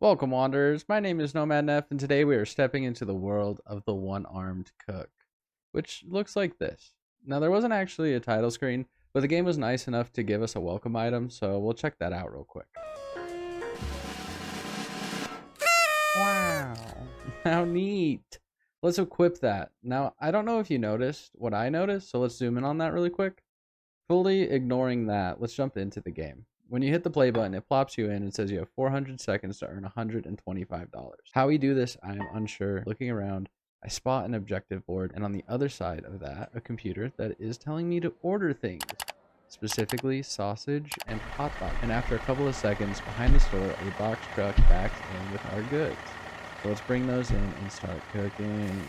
Welcome, Wanderers. My name is NomadNeph, and today we are stepping into the world of the one-armed cook, which looks like this. Now, there wasn't actually a title screen, but the game was nice enough to give us a welcome item, so we'll check that out real quick. Wow, how neat. Let's equip that. Now, I don't know if you noticed what I noticed, so let's zoom in on that really quick. Fully ignoring that, let's jump into the game. When you hit the play button, it plops you in and says you have 400 seconds to earn $125. How we do this, I am unsure. Looking around, I spot an objective board, and on the other side of that, a computer that is telling me to order things, specifically sausage and hot dog. And after a couple of seconds, behind the store, a box truck backs in with our goods. So let's bring those in and start cooking.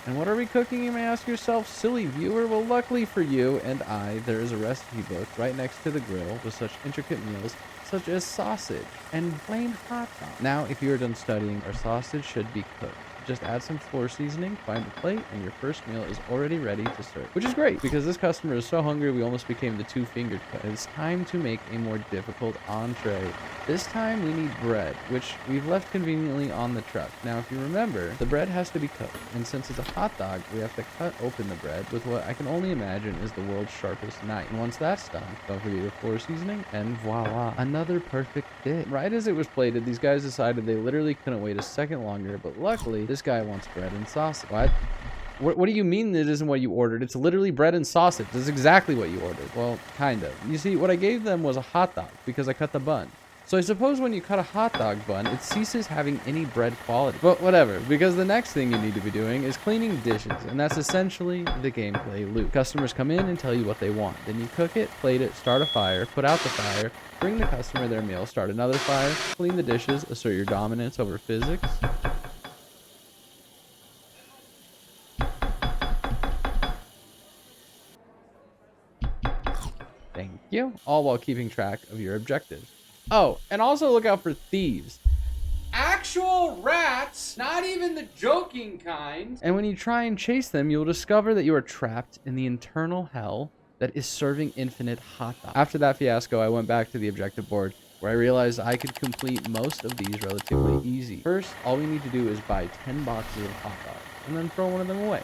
And what are we cooking, you may ask yourself, silly viewer? Well, luckily for you and I, there is a recipe book right next to the grill with such intricate meals such as sausage and plain hot dog. Now, if you are done studying, our sausage should be cooked. Just add some flour seasoning, find a plate, and your first meal is already ready to serve. Which is great, because this customer is so hungry we almost became the two-fingered cut. It's time to make a more difficult entree. This time we need bread, which we've left conveniently on the truck. Now, if you remember, the bread has to be cooked, and since it's a hot dog, we have to cut open the bread with what I can only imagine is the world's sharpest knife. And once that's done, don't forget your flour seasoning, and voila, another perfect dish. Right as it was plated, these guys decided they literally couldn't wait a second longer, but luckily, this guy wants bread and sausage. What do you mean it isn't what you ordered? It's literally bread and sausage. That's exactly what you ordered. Well, kind of. You see, what I gave them was a hot dog because I cut the bun. So I suppose when you cut a hot dog bun, it ceases having any bread quality. But whatever, because the next thing you need to be doing is cleaning dishes, and that's essentially the gameplay loop. Customers come in and tell you what they want. Then you cook it, plate it, start a fire, put out the fire, bring the customer their meal, start another fire, clean the dishes, assert your dominance over physics. Thank you. All while keeping track of your objectives. Oh, and also look out for thieves. Actual rats, not even the joking kind. And when you try and chase them, you'll discover that you are trapped in the internal hell that is serving infinite hot dogs. After that fiasco, I went back to the objective board where I realized I could complete most of these relatively easy. First, all we need to do is buy 10 boxes of hot dogs and then throw one of them away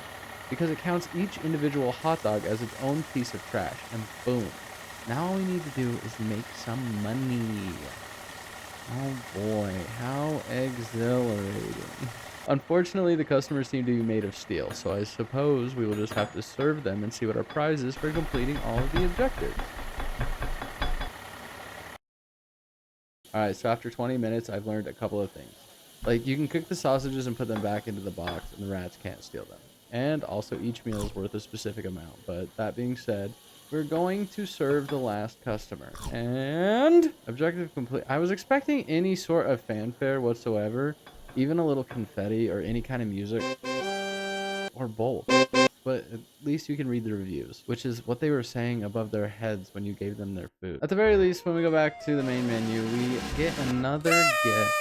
because it counts each individual hot dog as its own piece of trash, and boom. Now all we need to do is make some money. Oh boy, how exhilarating. Unfortunately, the customers seem to be made of steel, so I suppose we will just have to serve them and see what our prize is for completing all of the objectives. Alright, so after 20 minutes, I've learned a couple of things. Like, you can cook the sausages and put them back into the box, and the rats can't steal them. And also, each meal is worth a specific amount. But that being said, we're going to serve the last customer. And objective complete. I was expecting any sort of fanfare whatsoever, even a little confetti or any kind of music, or both. But at least you can read the reviews, which is what they were saying above their heads when you gave them their food. At the very least, when we go back to the main menu, we get another gift,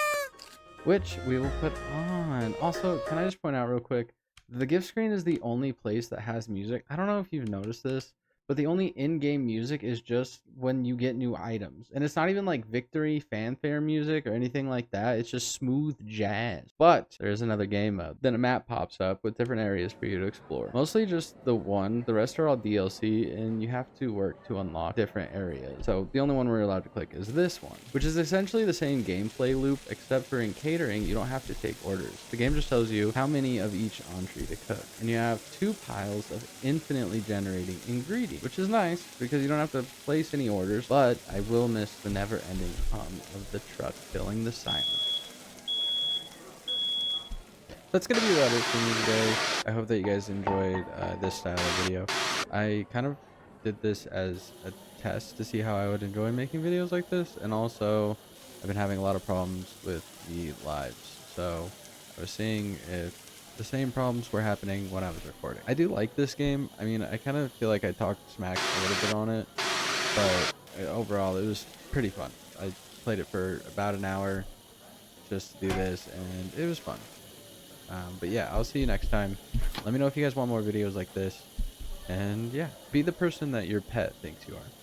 which we will put on. Also, can I just point out real quick, the gift screen is the only place that has music. I don't know if you've noticed this, but the only in-game music is just when you get new items. And it's not even like victory fanfare music or anything like that. It's just smooth jazz. But there's another game mode. Then a map pops up with different areas for you to explore. Mostly just the one. The rest are all DLC, and you have to work to unlock different areas. So the only one we're allowed to click is this one, which is essentially the same gameplay loop, except for in catering, you don't have to take orders. The game just tells you how many of each entree to cook. And you have 2 piles of infinitely generating ingredients, which is nice because you don't have to place any orders, but I will miss the never-ending hum of the truck filling the silence. That's gonna be about it for me today. I hope that you guys enjoyed this style of video. I kind of did this as a test to see how I would enjoy making videos like this, and also I've been having a lot of problems with the lives, so I was seeing if the same problems were happening when I was recording. I do like this game. I mean, I kind of feel like I talked smack a little bit on it, but overall it was pretty fun. I played it for about an hour just to do this, and it was fun. But yeah, I'll see you next time. Let me know if you guys want more videos like this, and yeah, be the person that your pet thinks you are.